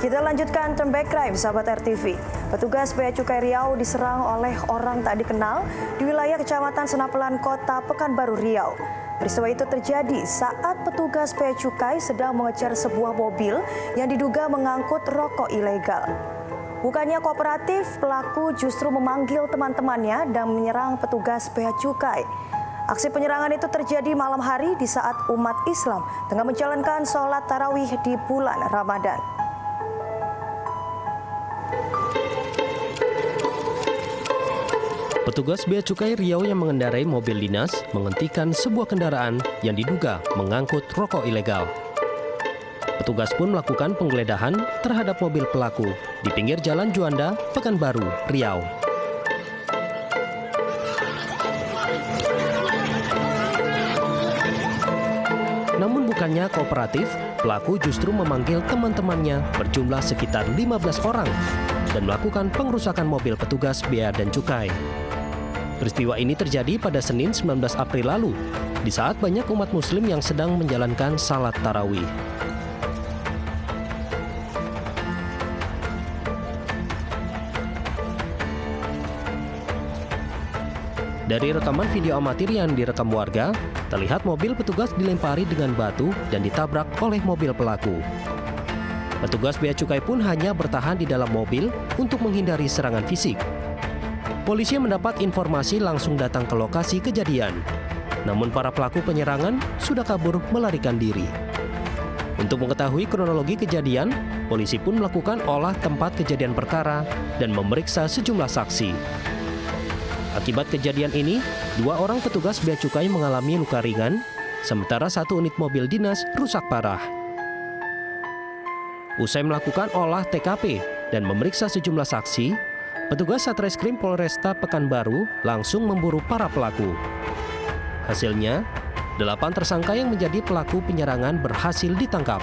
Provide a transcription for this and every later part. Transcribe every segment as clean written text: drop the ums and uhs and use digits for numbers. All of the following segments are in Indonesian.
Kita lanjutkan Turn Back Crime, sahabat RTV. Petugas Bea Cukai Riau diserang oleh orang tak dikenal di wilayah Kecamatan Senapelan, Kota Pekanbaru, Riau. Peristiwa itu terjadi saat petugas Bea Cukai sedang mengejar sebuah mobil yang diduga mengangkut rokok ilegal. Bukannya kooperatif, pelaku justru memanggil teman-temannya dan menyerang petugas Bea Cukai. Aksi penyerangan itu terjadi malam hari di saat umat Islam tengah menjalankan sholat tarawih di bulan Ramadan. Petugas Bea Cukai Riau yang mengendarai mobil dinas menghentikan sebuah kendaraan yang diduga mengangkut rokok ilegal. Petugas pun melakukan penggeledahan terhadap mobil pelaku di pinggir Jalan Juanda, Pekanbaru, Riau. Namun bukannya kooperatif, pelaku justru memanggil teman-temannya berjumlah sekitar 15 orang dan melakukan pengrusakan mobil petugas Bea dan Cukai. Peristiwa ini terjadi pada Senin 19 April lalu, di saat banyak umat muslim yang sedang menjalankan salat tarawih. Dari rekaman video amatir yang direkam warga, terlihat mobil petugas dilempari dengan batu dan ditabrak oleh mobil pelaku. Petugas Bea Cukai pun hanya bertahan di dalam mobil untuk menghindari serangan fisik. Polisi mendapat informasi langsung datang ke lokasi kejadian. Namun para pelaku penyerangan sudah kabur melarikan diri. Untuk mengetahui kronologi kejadian, polisi pun melakukan olah tempat kejadian perkara dan memeriksa sejumlah saksi. Akibat kejadian ini, 2 orang petugas Bea Cukai mengalami luka ringan, sementara 1 unit mobil dinas rusak parah. Usai melakukan olah TKP dan memeriksa sejumlah saksi, petugas Satreskrim Polresta Pekanbaru langsung memburu para pelaku. Hasilnya, 8 tersangka yang menjadi pelaku penyerangan berhasil ditangkap.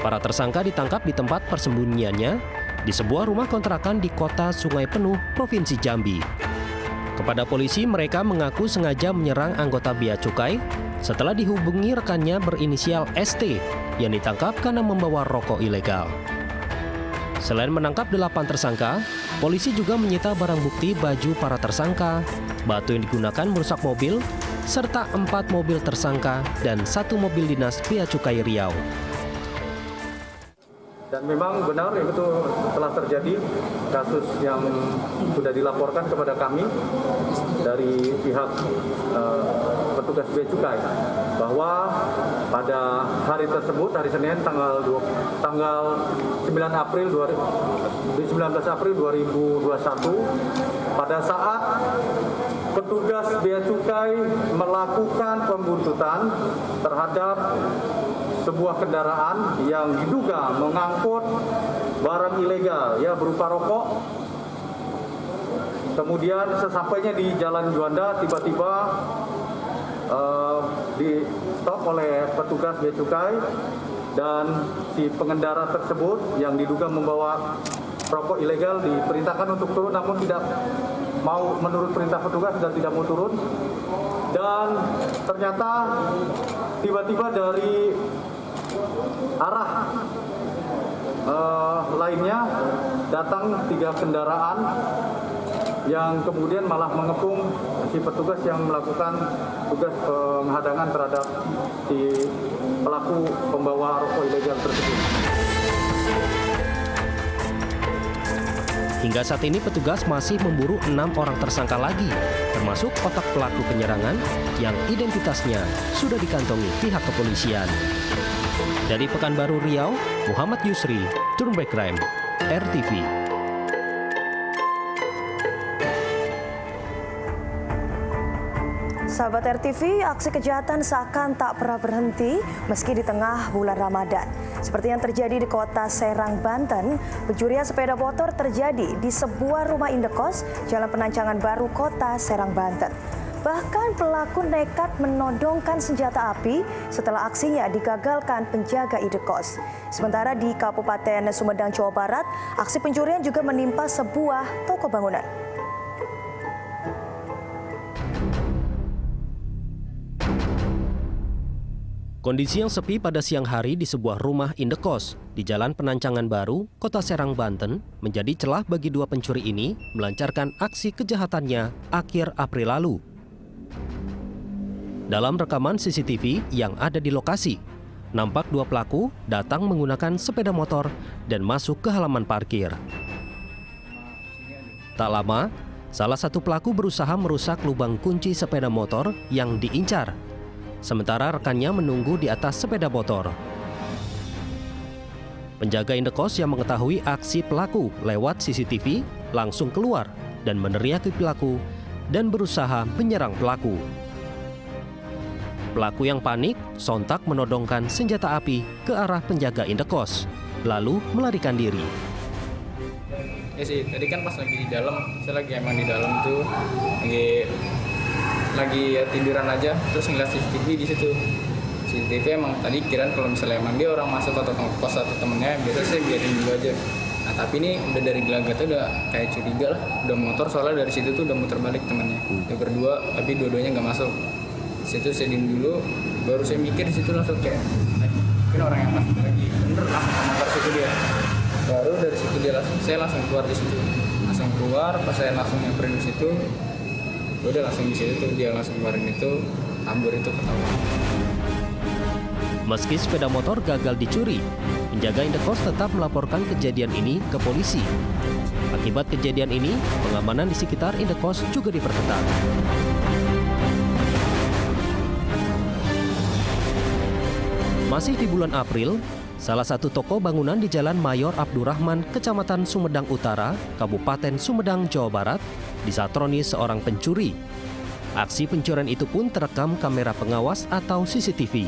Para tersangka ditangkap di tempat persembunyiannya di sebuah rumah kontrakan di Kota Sungai Penuh, Provinsi Jambi. Kepada polisi, mereka mengaku sengaja menyerang anggota Bea Cukai setelah dihubungi rekannya berinisial ST yang ditangkap karena membawa rokok ilegal. Selain menangkap 8 tersangka, polisi juga menyita barang bukti baju para tersangka, batu yang digunakan merusak mobil, serta 4 mobil tersangka dan 1 mobil dinas Bea Cukai Riau. Dan memang benar itu telah terjadi kasus yang sudah dilaporkan kepada kami dari pihak petugas Bea Cukai bahwa pada hari tersebut, hari Senin tanggal 19 April 2021, pada saat petugas Bea Cukai melakukan pembuntutan terhadap sebuah kendaraan yang diduga mengangkut barang ilegal ya berupa rokok. Kemudian sesampainya di Jalan Juanda tiba-tiba di stop oleh petugas Bea Cukai dan si pengendara tersebut yang diduga membawa rokok ilegal diperintahkan untuk turun namun tidak mau menurut perintah petugas dan tidak mau turun. Dan ternyata tiba-tiba dari arah lainnya datang 3 kendaraan yang kemudian malah mengepung si petugas yang melakukan tugas penghadangan terhadap si pelaku pembawa rokok ilegal tersebut. Hingga saat ini petugas masih memburu 6 orang tersangka lagi, termasuk otak pelaku penyerangan yang identitasnya sudah dikantongi pihak kepolisian. Dari Pekanbaru, Riau, Muhammad Yusri, Turn Back Crime, RTV. Sahabat RTV, aksi kejahatan seakan tak pernah berhenti meski di tengah bulan Ramadan. Seperti yang terjadi di Kota Serang, Banten, pencurian sepeda motor terjadi di sebuah rumah indekos Jalan Penancangan Baru, Kota Serang, Banten. Bahkan pelaku nekat menodongkan senjata api setelah aksinya digagalkan penjaga indekos. Sementara di Kabupaten Sumedang, Jawa Barat, aksi pencurian juga menimpa sebuah toko bangunan. Kondisi yang sepi pada siang hari di sebuah rumah indekos di Jalan Penancangan Baru, Kota Serang, Banten, menjadi celah bagi dua pencuri ini melancarkan aksi kejahatannya akhir April lalu. Dalam rekaman CCTV yang ada di lokasi, nampak dua pelaku datang menggunakan sepeda motor dan masuk ke halaman parkir. Tak lama, salah satu pelaku berusaha merusak lubang kunci sepeda motor yang diincar. Sementara rekannya menunggu di atas sepeda motor. Penjaga indekos yang mengetahui aksi pelaku lewat CCTV langsung keluar dan meneriaki pelaku dan berusaha menyerang pelaku. Pelaku yang panik sontak menodongkan senjata api ke arah penjaga indekos, lalu melarikan diri. Ya sih, tadi kan pas lagi di dalam, saya lagi emang di dalam tuh lagi tiduran aja, terus ngeliat CCTV di situ. CCTV emang tadi kirain kalau misalnya emang dia orang masuk atau kos atau temennya, biasanya saya biarin dulu aja. Nah tapi ini udah dari gelagatnya udah kayak curiga lah, udah motor soalnya dari situ tuh udah muter balik temennya. Udah berdua, tapi dua-duanya nggak masuk. Di situ saya diem dulu, baru saya mikir di situ langsung kayak, mungkin orang yang masuk lagi bener langsung ke motor situ dia. Baru dari situ saya langsung keluar di situ, langsung keluar. Pas saya langsung nyamperin di situ, udah langsung di situ tuh dia langsung keluarin itu, ambur itu ketahuan. Meski sepeda motor gagal dicuri, penjaga indekos tetap melaporkan kejadian ini ke polisi. Akibat kejadian ini, pengamanan di sekitar indekos juga diperketat. Masih di bulan April, salah satu toko bangunan di Jalan Mayor Abdurrahman, Kecamatan Sumedang Utara, Kabupaten Sumedang, Jawa Barat, disatroni seorang pencuri. Aksi pencurian itu pun terekam kamera pengawas atau CCTV.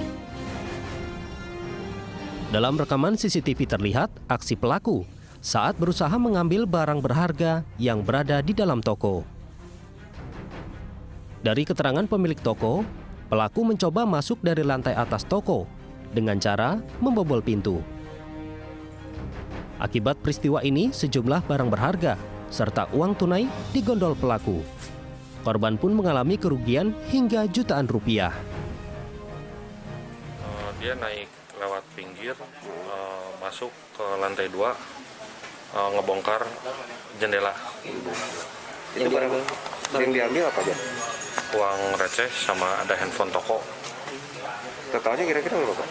Dalam rekaman CCTV terlihat aksi pelaku saat berusaha mengambil barang berharga yang berada di dalam toko. Dari keterangan pemilik toko, pelaku mencoba masuk dari lantai atas toko dengan cara membobol pintu. Akibat peristiwa ini, sejumlah barang berharga serta uang tunai digondol pelaku. Korban pun mengalami kerugian hingga jutaan rupiah. Dia naik lewat pinggir, masuk ke lantai 2, ngebongkar jendela. Itu barang yang diambil apa aja? Uang receh sama ada handphone toko. Totalnya kira-kira berapa?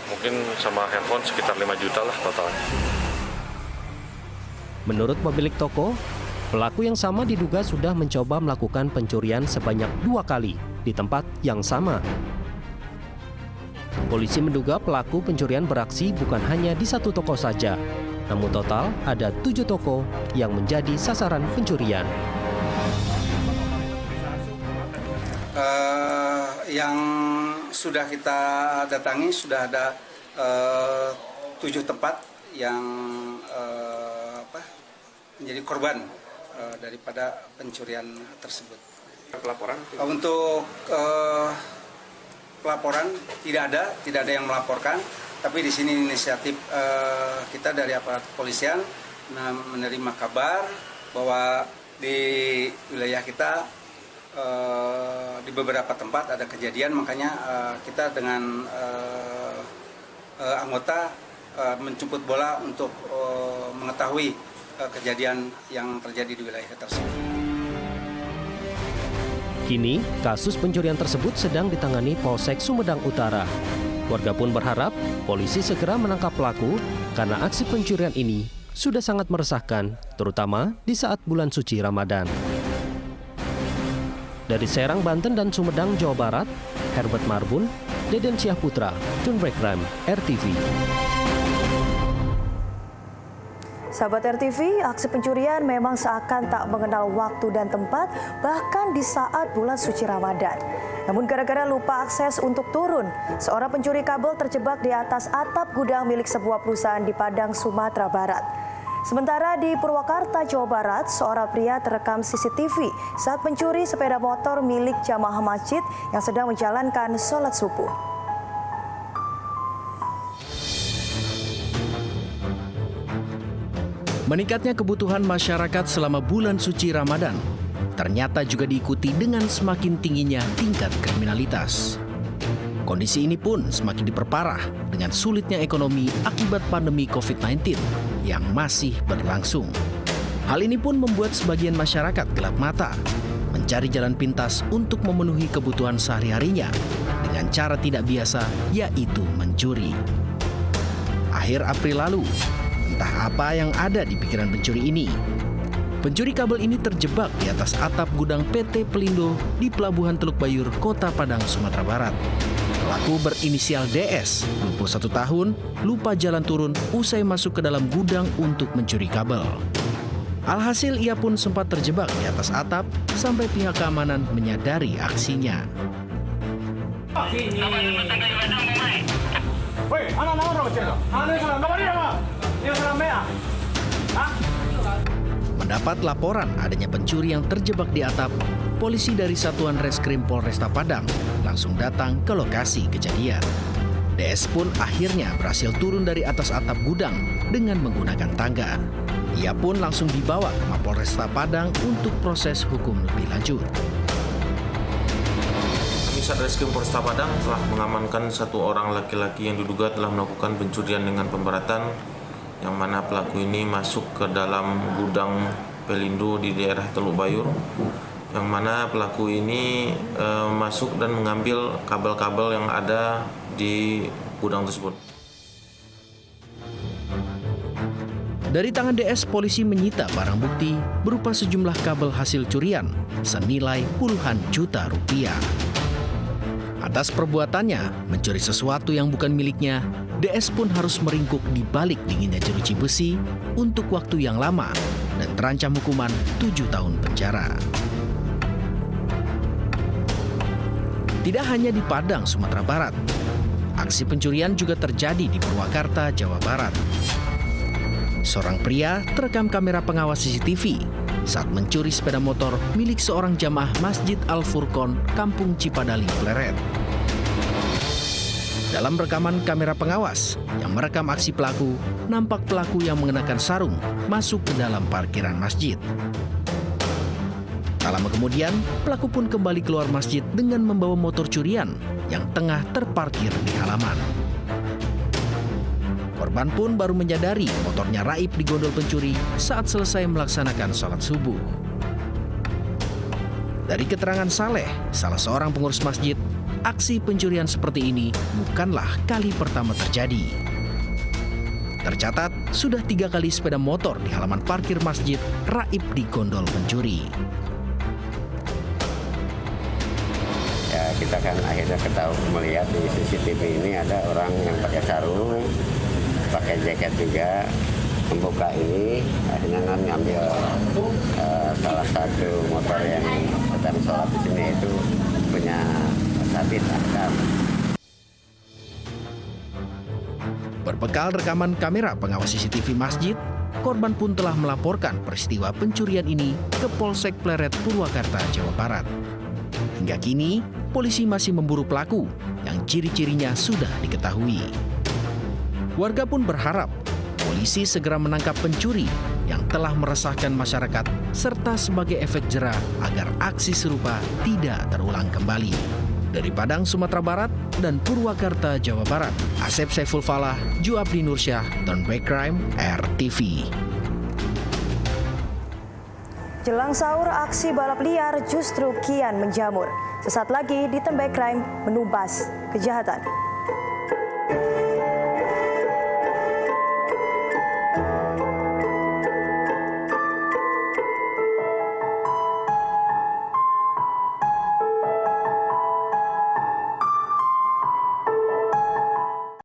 Mungkin sama handphone sekitar 5 juta lah totalnya. Menurut pemilik toko, pelaku yang sama diduga sudah mencoba melakukan pencurian sebanyak 2 kali di tempat yang sama. Polisi menduga pelaku pencurian beraksi bukan hanya di satu toko saja, namun total ada 7 toko yang menjadi sasaran pencurian. Yang sudah kita datangi sudah ada 7 tempat yang menjadi korban daripada pencurian tersebut. Pelaporan? Untuk pelaporan tidak ada yang melaporkan, tapi di sini inisiatif kita dari aparat kepolisian menerima kabar bahwa di wilayah kita di beberapa tempat ada kejadian, makanya kita dengan anggota menjemput bola untuk mengetahui kejadian yang terjadi di wilayah tersebut. Kini, kasus pencurian tersebut sedang ditangani Polsek Sumedang Utara. Warga pun berharap polisi segera menangkap pelaku karena aksi pencurian ini sudah sangat meresahkan, terutama di saat bulan suci Ramadan. Dari Serang, Banten dan Sumedang, Jawa Barat, Herbert Marbun, Deden Syahputra, Tunbreakram, RTV. Sahabat RTV, aksi pencurian memang seakan tak mengenal waktu dan tempat, bahkan di saat bulan suci Ramadan. Namun gara-gara lupa akses untuk turun, seorang pencuri kabel terjebak di atas atap gudang milik sebuah perusahaan di Padang, Sumatera Barat. Sementara di Purwakarta, Jawa Barat, seorang pria terekam CCTV saat mencuri sepeda motor milik jamaah masjid yang sedang menjalankan sholat subuh. Meningkatnya kebutuhan masyarakat selama bulan suci Ramadan ternyata juga diikuti dengan semakin tingginya tingkat kriminalitas. Kondisi ini pun semakin diperparah dengan sulitnya ekonomi akibat pandemi COVID-19 yang masih berlangsung. Hal ini pun membuat sebagian masyarakat gelap mata, mencari jalan pintas untuk memenuhi kebutuhan sehari-harinya dengan cara tidak biasa, yaitu mencuri. Akhir April lalu, entah apa yang ada di pikiran pencuri ini. Pencuri kabel ini terjebak di atas atap gudang PT Pelindo di Pelabuhan Teluk Bayur, Kota Padang, Sumatera Barat. Pelaku berinisial DS, 21 tahun, lupa jalan turun usai masuk ke dalam gudang untuk mencuri kabel. Alhasil ia pun sempat terjebak di atas atap sampai pihak keamanan menyadari aksinya. Mendapat laporan adanya pencuri yang terjebak di atap, polisi dari Satuan Reskrim Polresta Padang langsung datang ke lokasi kejadian. DS pun akhirnya berhasil turun dari atas atap gudang dengan menggunakan tangga. Ia pun langsung dibawa ke Mapolresta Padang untuk proses hukum lebih lanjut. Satreskrim Polresta Padang telah mengamankan satu orang laki-laki yang diduga telah melakukan pencurian dengan pemberatan, yang mana pelaku ini masuk ke dalam gudang Pelindo di daerah Teluk Bayur, yang mana pelaku ini masuk dan mengambil kabel-kabel yang ada di gudang tersebut. Dari tangan DS, polisi menyita barang bukti berupa sejumlah kabel hasil curian senilai puluhan juta rupiah. Atas perbuatannya mencuri sesuatu yang bukan miliknya, DS pun harus meringkuk di balik dinginnya jeruji besi untuk waktu yang lama dan terancam hukuman 7 tahun penjara. Tidak hanya di Padang, Sumatera Barat, aksi pencurian juga terjadi di Purwakarta, Jawa Barat. Seorang pria terekam kamera pengawas CCTV saat mencuri sepeda motor milik seorang jamaah Masjid Al-Furqon, Kampung Cipadali, Pleret. Dalam rekaman kamera pengawas yang merekam aksi pelaku, nampak pelaku yang mengenakan sarung masuk ke dalam parkiran masjid. Tak lama kemudian, pelaku pun kembali keluar masjid dengan membawa motor curian yang tengah terparkir di halaman. Korban pun baru menyadari motornya raib di gondol pencuri saat selesai melaksanakan sholat subuh. Dari keterangan Saleh, salah seorang pengurus masjid, aksi pencurian seperti ini bukanlah kali pertama terjadi. Tercatat, sudah 3 kali sepeda motor di halaman parkir masjid raib di gondol pencuri. Ya, kita kan akhirnya ketahui melihat di CCTV ini ada orang yang pakai sarung, pakai jaket juga, membuka ini, akhirnya kan ngambil salah satu motor yang sedang sholat di sini, itu punya Sabit Akam. Berbekal rekaman kamera pengawas CCTV masjid, korban pun telah melaporkan peristiwa pencurian ini ke Polsek Pleret, Purwakarta, Jawa Barat. Hingga kini, polisi masih memburu pelaku yang ciri-cirinya sudah diketahui. Warga pun berharap polisi segera menangkap pencuri yang telah meresahkan masyarakat serta sebagai efek jera agar aksi serupa tidak terulang kembali. Dari Padang, Sumatera Barat dan Purwakarta, Jawa Barat, Asep Saiful Falah, Juabdi Nursyah, Turn-Back Crime, RTV. Jelang sahur, aksi balap liar justru kian menjamur. Sesaat lagi di Turn-Back Crime menumpas kejahatan.